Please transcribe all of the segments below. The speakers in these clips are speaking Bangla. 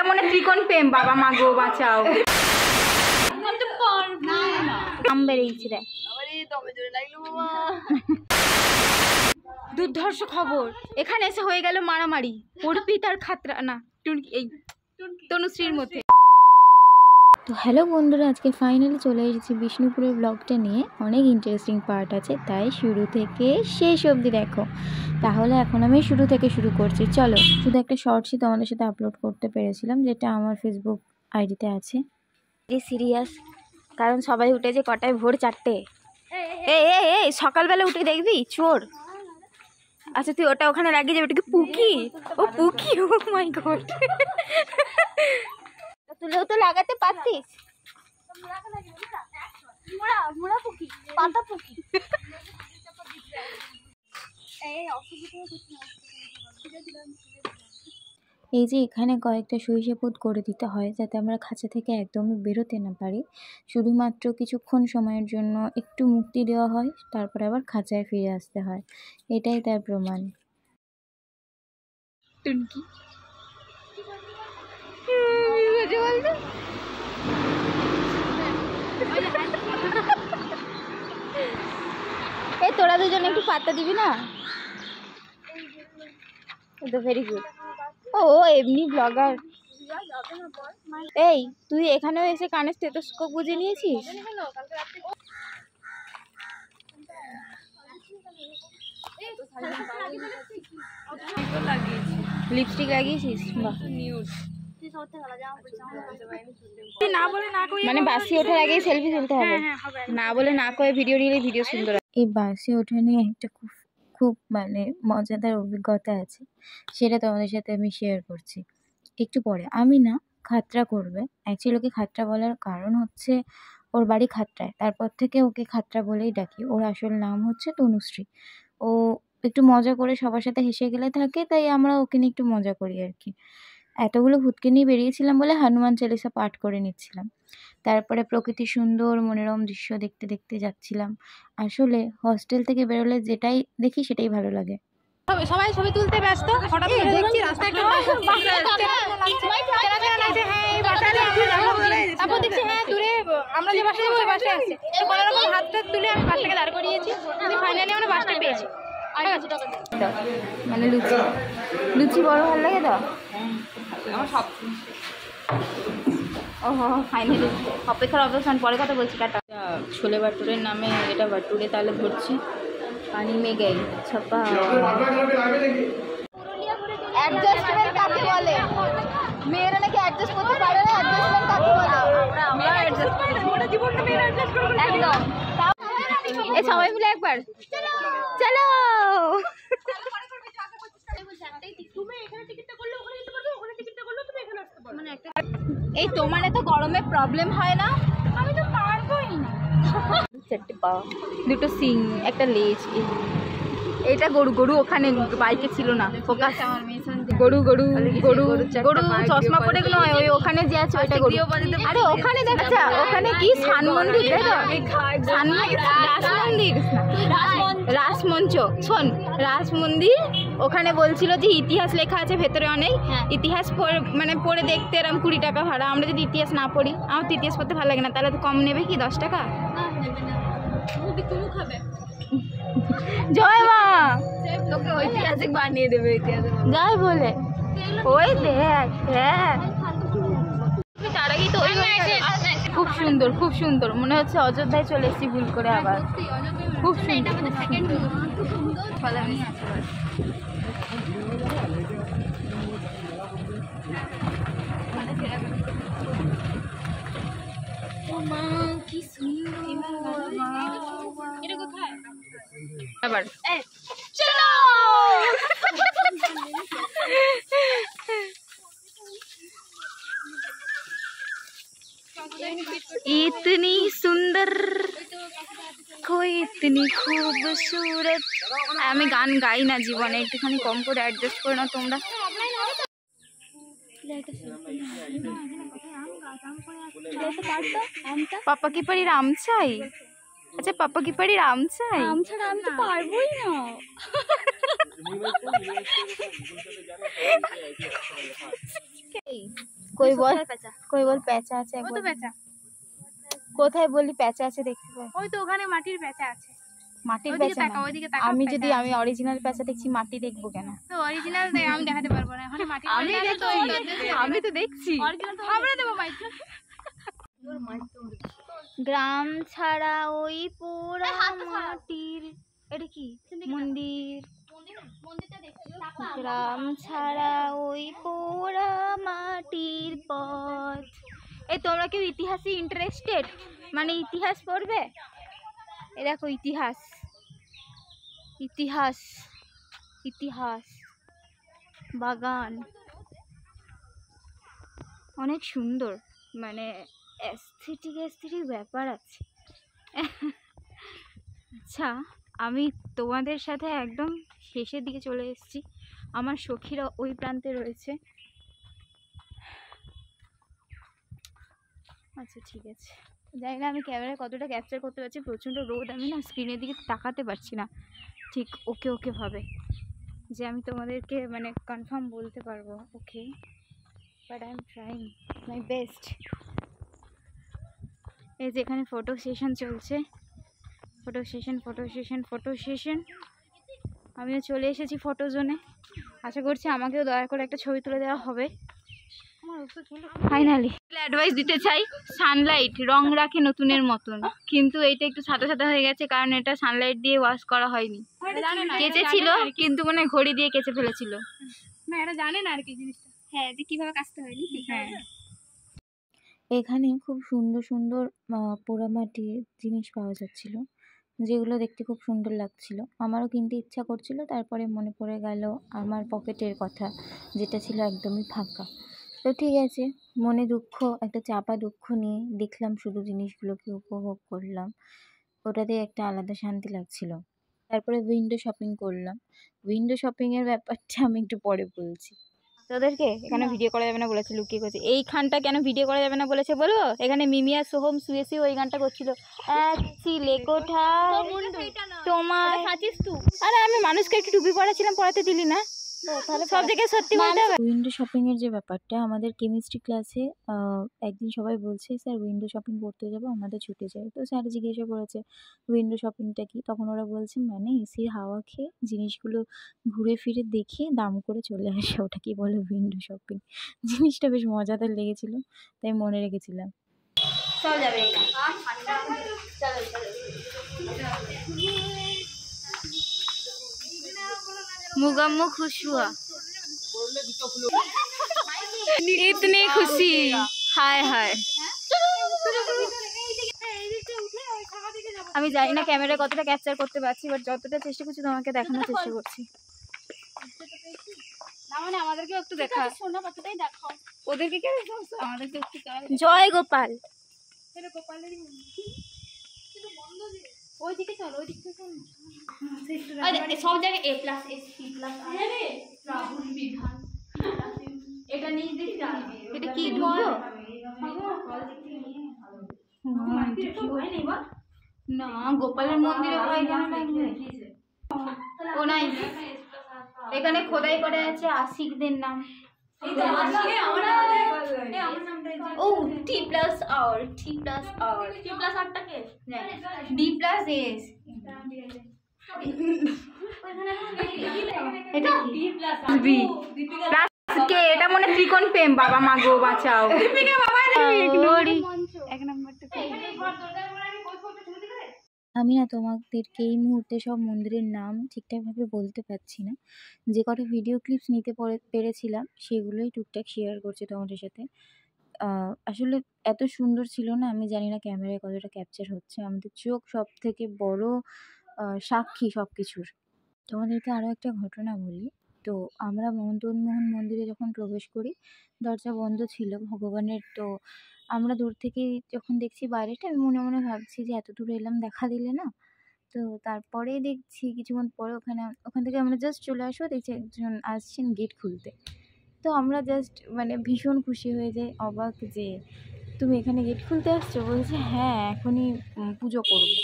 এটা মনে ত্রিকোণ প্রেম, বাবা মা গো বাঁচাও। নাম বেরিয়েছি রে, দুর্ধর্ষ খবর, এখানে এসে হয়ে গেল মারামারি অর্পিত আর খাতরা না এই তনুশ্রীর মধ্যে। তো হ্যালো বন্ধুরা, আজকে ফাইনালি চলে এসেছি বিষ্ণুপুরের ব্লগটা নিয়ে। অনেক ইন্টারেস্টিং পার্ট আছে, তাই শুরু থেকে শেষ অবধি দেখো। তাহলে এখন আমি শুরু থেকে শুরু করছি, চলো। শুধু একটা শর্টসই তোমাদের সাথে আপলোড করতে পেরেছিলাম, যেটা আমার ফেসবুক আইডিতে আছে। এই সিরিয়াস, কারণ সবাই উঠেছে কটায়, ভোর 4টে। এই সকালবেলা উঠে দেখবি চোর। আচ্ছা তুই ওটা ওখানে লাগিয়ে যাবে, ওটা কি পুকি? ও পুকি, ও মাই গড। তুলেও তো লাগাতে পারতিস। এই যে এখানে কয়েকটা সহিসাপুত করে দিতে হয়, যাতে আমরা খাঁচা থেকে একদমই বেরোতে না পারি। শুধুমাত্র কিছুক্ষণ সময়ের জন্য একটু মুক্তি দেওয়া হয়, তারপরে আবার খাঁচায় ফিরে আসতে হয়। এটাই তার প্রমাণ। টুনকি এই তোরা দুজন একটু পাত্তা দিবি না? Very good. ও এমনি ব্লগার। এই তুই এখানেও এসে কানে স্টেথোস্কোপ গুঁজে নিয়েছিস? লিপস্টিক লাগিয়েছিস? বাহ, মানে বাসি ওঠার আগেই সেলফি তুলতে হবে, না বলে না করে ভিডিও নিলে ভিডিও সুন্দর। এই বাসি ওঠা নিয়ে একটা খুব মানে মজাদার অভিজ্ঞতা আছে, সেটা তোমাদের সাথে আমি শেয়ার করছি একটু পরে। আমি না, খাতরা করবে, অ্যাকচুয়ালি ওকে খাতরা বলার কারণ হচ্ছে ওর বাড়ি খাতরায়, তারপর থেকে ওকে খাতরা বলেই ডাকি। ওর আসল নাম হচ্ছে তনুশ্রী। ও একটু মজা করে সবার সাথে হেসে গেলে থাকে, তাই আমরা ওকে নিয়ে একটু মজা করি আর কি। এতগুলো ভূতকে নিয়ে বেরিয়েছিলাম বলে হনুমান চালিসা পাঠ করে নিচ্ছিলাম। তারপরে প্রকৃতির সুন্দর মনোরম দৃশ্য দেখতে দেখতে যাচ্ছিলাম। আসলে হস্টেল থেকে বেরোলে যেটাই দেখি সেটাই ভালো লাগে। সবাই ছবি তুলতে ব্যস্ত, হঠাৎ করে দেখছি রাস্তায় একটা তারপর দেখছি হ্যাঁ দূরে আমরা যে বাসে ওই বাসে আসছে, তো কোনো রকম হাতটা তুলে আমি বাসটাকে দাঁড় করিয়েছি, ফাইনালি আমরা বাসটা পেয়েছি। মানে লুচি বড় ভালো লাগে তো আমার সব। ওহো ফাইনালি অপেক্ষার অবস্থান, পরে কথা বলছি। কাটা ছোলে বাটুরের নামে এটা বাটুরে তাহলে ধরছি। পানি মে গেই ছাপা। অ্যাডজাস্টমেন্ট কাকে বলে? মেয়েরা নাকি অ্যাডজাস্ট করতে পারে না, অ্যাডজাস্টমেন্ট কাকে বলে? আমরা অ্যাডজাস্ট করি, ওটা জীবনটা মেয়েরা অ্যাডজাস্ট করবে একদম। এই সবাই মিলে একবার চলো। এই তোমার এত গরমে প্রবলেম হয় না? আমি তো পারবোই না। চারটে পা, দুটো সিং, একটা লেজ। এটা গরু ওখানে বাইকে ছিল না, ফোকাস গরু চশমা পরে নয়, ওই ওখানে যে আছে ওইটা গরু। আরে ওখানে দেখা, ওখানে কি শান মন্দির, তাই তো? রাস মঞ্চ, শোন, রাস মন্দির। ওখানে বলছিল যে ইতিহাস লেখা আছে ভেতরে অনেক, ইতিহাস মানে পড়ে দেখতে এরকম 20 টাকা ভাড়া। আমরা যদি ইতিহাস না পড়ি, আমার তো ইতিহাস পড়তে ভালো লাগে না, তাহলে তো কম নেবে কি 10 টাকা? জয় মা, তোকে ঐতিহাসিক বানিয়ে দেবে, ইতিহাস যাই বলে। ওই দেখ, হ্যাঁ তার আগেই তো খুব সুন্দর, খুব সুন্দর মনে হচ্ছে অযোধ্যায় চলে এসেছি ভুল করে আবার। খুব সুন্দর, কি সুন্দর। আবার চলো। इतनी सुंदर कोई इतनी खूबसूरत। আমি গান গাই না জীবনে, একটুখানি কম করে অ্যাডজাস্ট করে নাও তোমরা। পাপা কি পারি রাম চাই? আচ্ছা পাপা কি পারি রাম চাই? রাম ছাড়া আমি তো পারবোই না। কই বল প্যাঁচা আছে একবার। কোথায় বলি প্যাঁচা আছে দেখতে পাই? ওই তো ওখানে মাটির প্যাঁচা আছে। মাটির প্যাঁচা না, আমি যদি আমি অরিজিনাল প্যাঁচা দেখছি, মাটি দেখবো কেন? তো অরিজিনাল আমি দেখাতে পারবো না, ওখানে মাটির আমি তো দেখছি। অরিজিনাল তো আমরা দেবো ভাই। গ্রাম ছাড়া ওই পোড়া মাটির, এটা কি মন্দির? গ্রাম ছাড়া ওই পোড়া মাটির পথ। এই তোমরা কেউ ইতিহাসে ইন্টারেস্টেড, মানে ইতিহাস পড়বে? এ দেখো ইতিহাস, ইতিহাস, ইতিহাস, বাগান অনেক সুন্দর, মানে অ্যাস্থেটিক ব্যাপার আছে। আচ্ছা, আমি তোমাদের সাথে একদম শেষের দিকে চলে এসেছি। আমার সখীরা ওই প্রান্তে রয়েছে। আচ্ছা ঠিক আছে, জানি না আমি ক্যামেরায় কতটা ক্যাপচার করতে পারছি, প্রচণ্ড রোদ, আমি না স্ক্রিনের দিকে তাকাতে পারছি না ঠিক ওকে ভাবে যে আমি তোমাদেরকে মানে কনফার্ম বলতে পারবো okay, but I am trying my best. এই যে এখানে ফটো সেশন চলছে, ফটো সেশন। আমিও চলে এসেছি ফটো জোনে। আশা করছি আমাকেও দয়া করে একটা ছবি তুলে দেওয়া হবে। ফাইনালি অ্যাডভাইস দিতে চাই, সানলাইট রং রাখে নতুনের মতন, কিন্তু এইটা একটু সাদা সাদা হয়ে গেছে কারণ এটা সানলাইট দিয়ে ওয়াশ করা হয়নি। কেচেছিল কিন্তু মানে ঘড়ি দিয়ে কেচে ফেলেছিল। না এটা জানে না আর কি জিনিসটা, হ্যাঁ যে কিভাবে কাচতে হয়নি। হ্যাঁ এখানে খুব সুন্দর সুন্দর পোড়ামাটির জিনিস পাওয়া যাচ্ছিল, যেগুলো দেখতে খুব সুন্দর লাগছিল। আমারও কিনতে ইচ্ছা করছিল, তারপরে মনে পড়ে গেল আমার পকেটের কথা, যেটা ছিল একদমই ফাঁকা। তো ঠিক আছে, মনে দুঃখ, একটা চাপা দুঃখ নিয়ে দেখলাম শুধু জিনিসগুলোকে, উপভোগ করলাম, ওটাতে একটা আলাদা শান্তি লাগছিল। তারপরে উইন্ডো শপিং করলাম। উইন্ডো শপিংয়ের ব্যাপারটা আমি একটু পরে বলছি তোদেরকে। এখানে ভিডিও করা যাবে না বলেছে, লুকিয়ে করছে। এইখানটা কেন ভিডিও করা যাবে না বলেছে বলো? এখানে মিমি আর সোহম শুয়ে ওই গানটা করছিল, এক চিলে কোঠায় তোমার। আরে আমি মানুষকে একটু টুপি পড়াছিলাম, পড়াতে দিলি না, সব জায়গায় সত্যি বলতে হবে। উইন্ডো শপিং এর যে ব্যাপারটা, আমাদের কেমিস্ট্রি ক্লাসে একদিন সবাই বলছে স্যার উইন্ডো শপিং করতে যাবো, আমাদের ছুটে যায়। তো স্যার জিজ্ঞাসা করেছে উইন্ডো শপিংটা কি, তখন ওরা বলছে মানে এসির হাওয়া খেয়ে জিনিসগুলো ঘুরে ফিরে দেখে দাম করে চলে আসে, ওটাকে বলে উইন্ডো শপিং। জিনিসটা বেশ মজাদার লেগেছিল, তাই মনে রেখেছিলাম। চল যাবে मुगम्मो खुश हुआ, इतनी खुशी, हाय हाय। আমি জানি না ক্যামেরায় কতটা ক্যাপচার করতে পারছি, বাট যতটা চেষ্টা করছি তোমাকে দেখানোর চেষ্টা করছি। না মানে আমাদেরকেও একটু দেখা, সোনা পাতাটাই দেখাও, ওদেরকে কেন দেখাও, আমাদেরকে একটু জয় গোপাল। এটা গোপালেরই মন্দির, কিন্তু বন্ধ যে ওইদিকে চল, ওইদিকে চল, সব জায়গায় A+, SC+, আরে রাহুল বিধান, এটা নিয়ে দেখি জানবি এটা কি ঢুকবো না? গোপালের মন্দিরে ভয় কেন লাগবে? ও নাই, এখানে খোদাই করে আছে আশিকদের নাম। ও T+R, T+R কে D+S, এটা বি কে, এটা মনে ত্রিকোণ প্রেম, বাবা মা গো বাঁচাও। দীপিকা বাবা এক নাম্বারটা। আমি না তোমাদেরকে এই মুহূর্তে সব মন্দিরের নাম ঠিকঠাকভাবে বলতে পারছি না, যে কটা ভিডিও ক্লিপস নিতে পেরেছিলাম সেগুলোই টুকটাক শেয়ার করছি তোমাদের সাথে। আসলে এত সুন্দর ছিল না, আমি জানি না ক্যামেরায় কতটা ক্যাপচার হচ্ছে, আমাদের চোখ সব থেকে বড় সাক্ষী সব কিছুর। তোমাদেরকে আরও একটা ঘটনা বলি। তো আমরা মদনমোহন মন্দিরে যখন প্রবেশ করি, দরজা বন্ধ ছিল ভগবানের। তো আমরা দূর থেকে যখন দেখছি বাইরেটা, আমি মনে মনে ভাবছি যে এত দূর এলাম, দেখা দিলে না। তো তারপরে দেখছি কিছুক্ষণ পরে ওখান থেকে আমরা জাস্ট চলে আসবো, দেখছি একজন আসছেন গেট খুলতে। তো আমরা জাস্ট মানে ভীষণ খুশি হয়ে যাই, অবাক যে তুমি এখানে গেট খুলতে আসছো। বলছে হ্যাঁ এখনই পুজো করবো।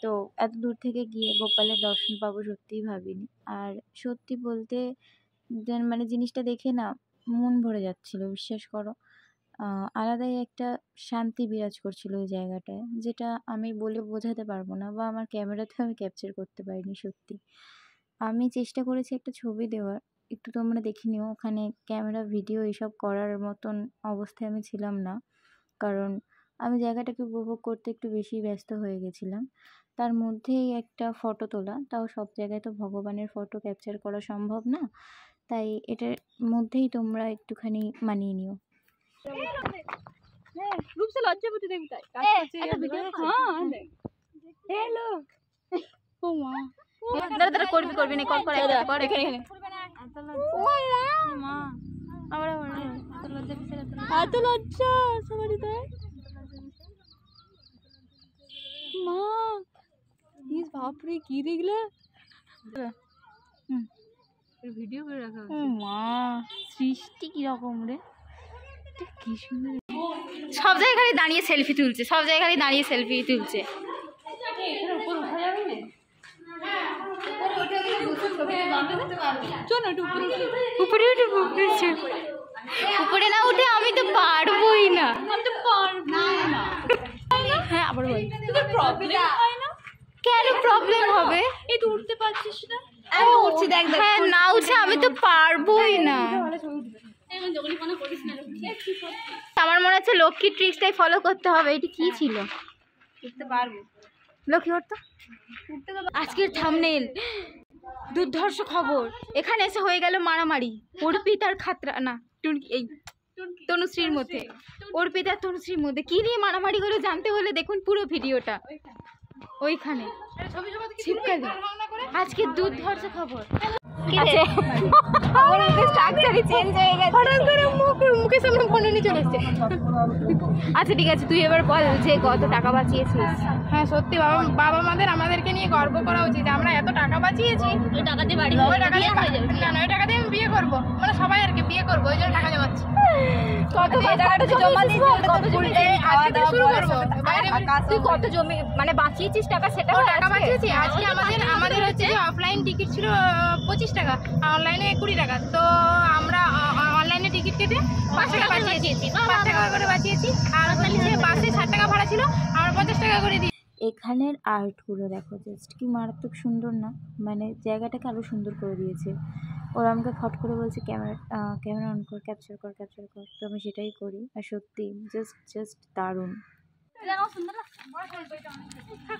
তো এত দূর থেকে গিয়ে গোপালের দর্শন পাবো সত্যিই ভাবিনি। আর সত্যি বলতে মানে জিনিসটা দেখে না মন ভরে যাচ্ছিল, বিশ্বাস করো। আলাদাই একটা শান্তি বিরাজ করছিল ওই জায়গাটায়, যেটা আমি বলে বোঝাতে পারবো না, বা আমার ক্যামেরাতেও আমি ক্যাপচার করতে পারিনি। সত্যি আমি চেষ্টা করেছি একটা ছবি দেওয়ার, একটু তোমরা দেখে নিও। ওখানে ক্যামেরা ভিডিও এসব করার মতন অবস্থায় আমি ছিলাম না, কারণ আমি জায়গাটাকে উপভোগ করতে একটু বেশি ব্যস্ত হয়ে গেছিলাম। তার মধ্যেই একটা ফটো তোলা, তাও সব জায়গায় তো ভগবানের ফটো ক্যাপচার করা সম্ভব না, তাই এটার মধ্যেই তোমরা একটুখানি মানিয়ে নিও। রূপসে লজ্জাপতি দেবী তাই একটা ভিডিও হ্যালো ও মা দাঁড়া করবি না, কর এখানে। ও মা আবার এত লজ্জা সবারই তাই মা ইস বাপরে কি দেখলে ভিডিও করে রাখা ও মা সৃষ্টি কিরকম রে কি সুন্দর সব জায়গায় দাঁড়িয়ে সেলফি তুলছে, উপরে না উঠে আমি তো পারবোই না। হ্যাঁ আবার বল, কেন প্রবলেম হবে? এই তো উঠতে পারছিস না? উঠছি দেখ, হ্যাঁ না উঠে আমি তো পারবোই না। আমার মনে হচ্ছে লক্ষ্মীর ট্রিক্সটাই ফলো করতে হবে। এটি কি ছিল? উঠতে পারবো লক্ষ্মী হতো আজকের থাম্বনেল দুর্ধর্ষ খবর। এখানে এসে হয়ে গেল মারামারি অর্পিতার খাতরা না এই তনুশ্রীর মধ্যে, অর্পিতার তনুশ্রীর মধ্যে কি নিয়ে মারামারি করে জানতে হলে দেখুন পুরো ভিডিওটা। ওইখানে আজকে দুর্ধর্ষ খবর। আচ্ছা ঠিক আছে, তুই এবার বল যে কত টাকা বাঁচিয়েছিস। হ্যাঁ সত্যি বাবা মাদের আমাদেরকে নিয়ে গর্ব করা উচিত, আমরা এত টাকা বাঁচিয়েছি। ওই টাকা দিয়ে বাড়ি ওই টাকা দিয়ে আমি বিয়ে করবো, মানে সবাই আর কি বিয়ে করবো, ওই জন্য টাকা জমাচ্ছি। তুই কত জমি মানে বাঁচিয়েছিস টাকা? সেটা টাকা বাঁচিয়েছি। আজকে আমাদের হচ্ছে যে অফলাইন টিকিট ছিল 25 টাকা, অনলাইনে 20 টাকা। তো আমরা অনলাইনে টিকিট কেটে 5 টাকা বাঁচিয়েছি, 5 টাকা করে বাঁচিয়েছি। আর বাসে 60 টাকা ভাড়া ছিল, আমরা 50 টাকা করে দিই। এখানের আর্টগুলো দেখো, জাস্ট কি মারাত্মক সুন্দর না? মানে জায়গাটাকে আরো সুন্দর করে দিয়েছে। ওরা আমাকে ফট করে বলছে ক্যামেরা অন কর, ক্যাপচার কর। তো আমি সেটাই করি, আর সত্যি জাস্ট দারুণ।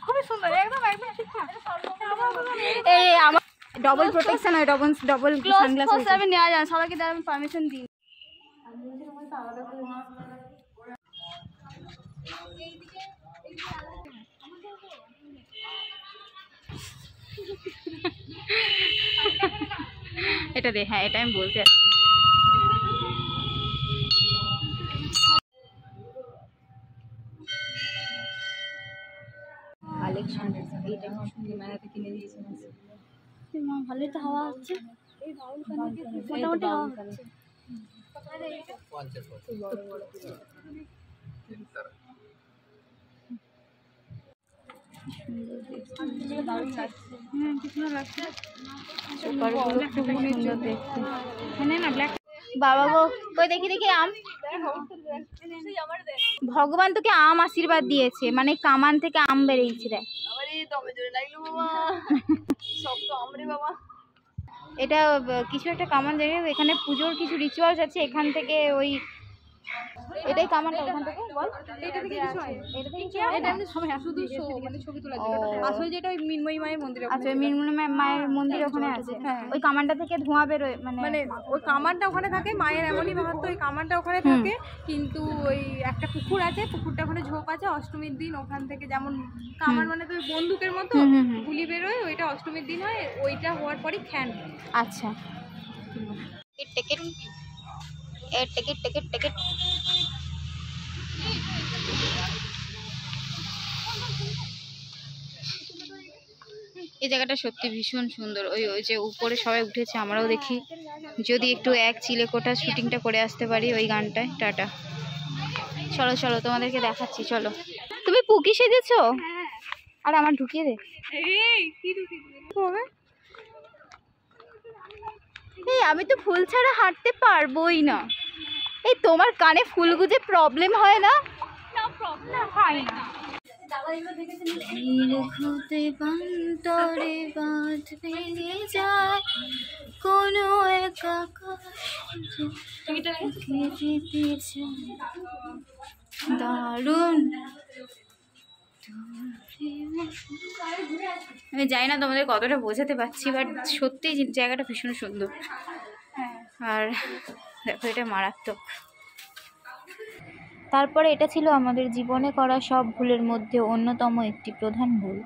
খুবই সুন্দর, একদম ঠিকঠাক। এই আমার ডবল প্রোটেকশন হয়, ডবল সানগ্লাস আমি নেওয়া যায়, সবাইকে তার আমি পারমিশন দিই। এটা দে, হ্যাঁ এটা আমি বলতে কালেকশন এইটা সুন্দর মেলাতে কিনে দিয়েছে। ভালোই তো হাওয়া হচ্ছে, মোটামুটি হাওয়া হচ্ছে। বাবা গো কই দেখি আম। ভগবান তোকে আম আশীর্বাদ দিয়েছে, মানে কামান থেকে আম বেরিয়েছে রে। এটা কিছু একটা কামান, জানি এখানে পুজোর কিছু রিচুয়ালস আছে, এখান থেকে ওই এটাই কামানটা। এখান থেকে বল এটা থেকে কিছু হয়, এটা এমনি শুধু মানে ছবি তোলা যায়। আসলে যেটা ওই মিনময়ী মায়ের মন্দির, আচ্ছা ওই মিনময়ী মায়ের মন্দির ওখানে আছে। ওই কামানটা থেকে ধোঁয়া বেরোয়, মানে ওই কামানটা ওখানে থাকে। মায়ের এমনই মাহাত্ম্য, ওই কামানটা ওখানে থাকে। কিন্তু ওই একটা পুকুর আছে, পুকুরটা ওখানে ঝোপ আছে। অষ্টমীর দিন ওখান থেকে যেমন কামান মানে তো বন্দুকের মতো গুলি বেরোয়, ওইটা অষ্টমীর দিন হয়। ওইটা হওয়ার পরই খ্যান। আচ্ছা টিকিট এই জায়গাটা সত্যি ভীষণ সুন্দর। ওই যে উপরে সবাই উঠেছে, আমরাও দেখি যদি একটু এক চিলেকোঠা শুটিংটা করে আসতে পারি ওই গানটায়। টাটা, চলো তোমাদেরকে দেখাচ্ছি। চলো, তুমি পুকি সেজেছো? আর আমার ঢুকিয়ে দে। এই আমি তো ফুল ছাড়া হাঁটতে পারবোই না। এই তোমার কানে ফুল গুজে প্রবলেম হয় না? না প্রবলেম হয় না। কোনো দারুণ। আমি জানি না তোমাদের কতটা বোঝাতে পারছি, বাট সত্যি জায়গাটা ভীষণ সুন্দর। আর দেখো এটা মারাত্মক। তারপরে এটা ছিল আমাদের জীবনে করা সব ভুলের মধ্যে অন্যতম একটি প্রধান ভুল।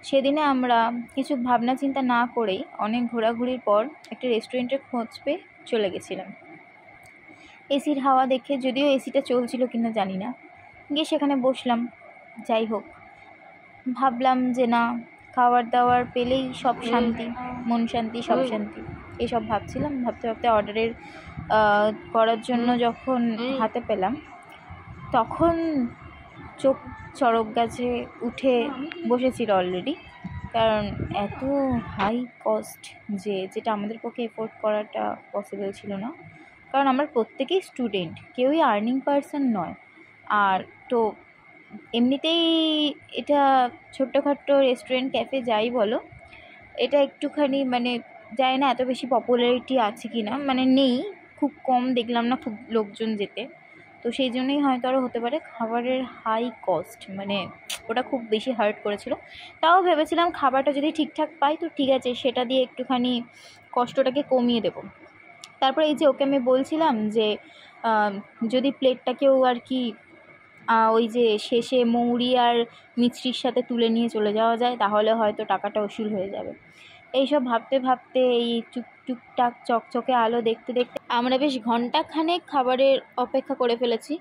সেদিনে আমরা কিছু ভাবনা চিন্তা না করেই অনেক ঘোরাঘুরির পর একটা রেস্টুরেন্টের খোঁজ পেয়ে চলে গেছিলাম। এসির হাওয়া দেখে, যদিও এসিটা চলছিল কিনা জানি না, গিয়ে সেখানে বসলাম। যাই হোক, ভাবলাম যে না, খাবার দাবার পেলেই সব শান্তি, মন শান্তি, সব শান্তি, এসব ভাবছিলাম। ভাবতে ভাবতে অর্ডারের করার জন্য যখন হাতে পেলাম, তখন চোখ চড়ক গাছে উঠে বসেছিল অলরেডি। কারণ এত হাই কস্ট যেটা আমাদের পক্ষে এফোর্ড করাটা পসিবল ছিল না। কারণ আমরা প্রত্যেকেই স্টুডেন্ট, কেউই আর্নিং পারসন নয়। আর তো এমনিতেই এটা ছোট্টখাট্টো রেস্টুরেন্ট, ক্যাফে যাই বলো, এটা একটুখানি মানে জানি না এত বেশি পপুলারিটি আছে কি না, মানে নেই, খুব কম দেখলাম না খুব লোকজন যেতে। তো সেই জন্যই হয়তো আরও হতে পারে খাবারের হাই কস্ট, মানে ওটা খুব বেশি হার্ট করেছিল। তাও ভেবেছিলাম খাবারটা যদি ঠিকঠাক পাই তো ঠিক আছে, সেটা দিয়ে একটুখানি কষ্টটাকে কমিয়ে দেবো। তারপরে এই যে ওকে আমি বলছিলাম যে যদি প্লেটটাকেও আর কি ওই যে শেষে মৌরি আর মিছরির সাথে তুলে নিয়ে চলে যাওয়া যায়, তাহলে হয়তো টাকাটা উসুল হয়ে যাবে। এইসব ভাবতে ভাবতে এই টুকটাক চকচকে আলো দেখতে দেখতে আমরা বেশ ঘন্টাখানেক খাবারের অপেক্ষা করে ফেলেছি।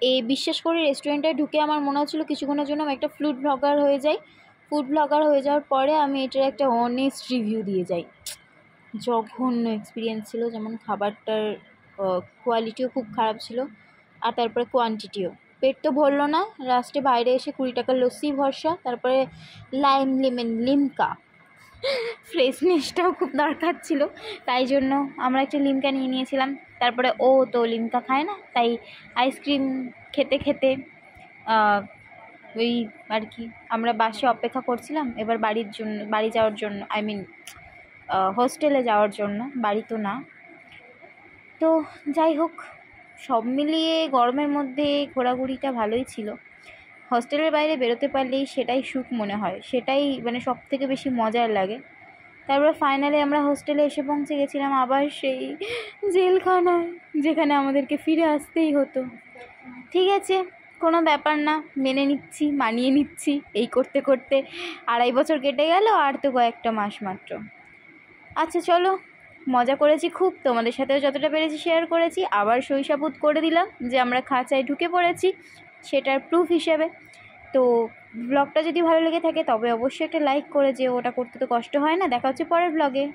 এই বিশ্বাস করে রেস্টুরেন্টে ঢুকে আমার মনে হচ্ছিলো কিছুক্ষণের জন্য আমি একটা ফুড ব্লগার হয়ে যাই। ফুড ব্লগার হয়ে যাওয়ার পরে আমি এটার একটা অনেস্ট রিভিউ দিয়ে যাই। জঘন্য এক্সপিরিয়েন্স ছিল, যেমন খাবারটার কোয়ালিটিও খুব খারাপ ছিল, আর তারপরে কোয়ান্টিটিও। পেট তো ভরলো না, লাস্টে বাইরে এসে 20 টাকার লস্যি ভরসা, তারপরে লাইম লেমন লিমকা, ফ্রেশনেসটাও খুব দরকার ছিল, তাই জন্য আমরা একটা লিমকা নিয়ে নিয়েছিলাম। তারপরে ও তো লিমকা খায় না, তাই আইসক্রিম খেতে খেতে ওই আর কি আমরা বাসে অপেক্ষা করছিলাম এবার বাড়ি যাওয়ার জন্য, আই মিন হোস্টেলে যাওয়ার জন্য, বাড়ি তো না। তো যাই হোক, সব মিলিয়ে গরমের মধ্যে ঘোরাঘুরিটা ভালোই ছিল। হস্টেলের বাইরে বেরোতে পারলেই সেটাই সুখ মনে হয়, সেটাই মানে সব থেকে বেশি মজার লাগে। তারপরে ফাইনালি আমরা হোস্টেলে এসে পৌঁছে গেছিলাম আবার সেই জেলখানায়, যেখানে আমাদেরকে ফিরে আসতেই হতো। ঠিক আছে, কোনো ব্যাপার না, মেনে নিচ্ছি, মানিয়ে নিচ্ছি। এই করতে করতে 2.5 বছর কেটে গেল, আর তো কয়েকটা মাস মাত্র। আচ্ছা চলো, মজা করেছি খুব, তোমাদের সাথেও যতটা পেরেছি শেয়ার করেছি। আবার শৈশাবোধ করে দিলাম যে আমরা খাঁচায় ঢুকে পড়েছি, সেটার প্রুফ হিসেবে। তো ব্লগটা যদি ভালো লেগে থাকে তবে অবশ্যই একটা লাইক করে যেও, ওটা করতে তো কষ্ট হয় না। দেখা হচ্ছে পরের ব্লগে।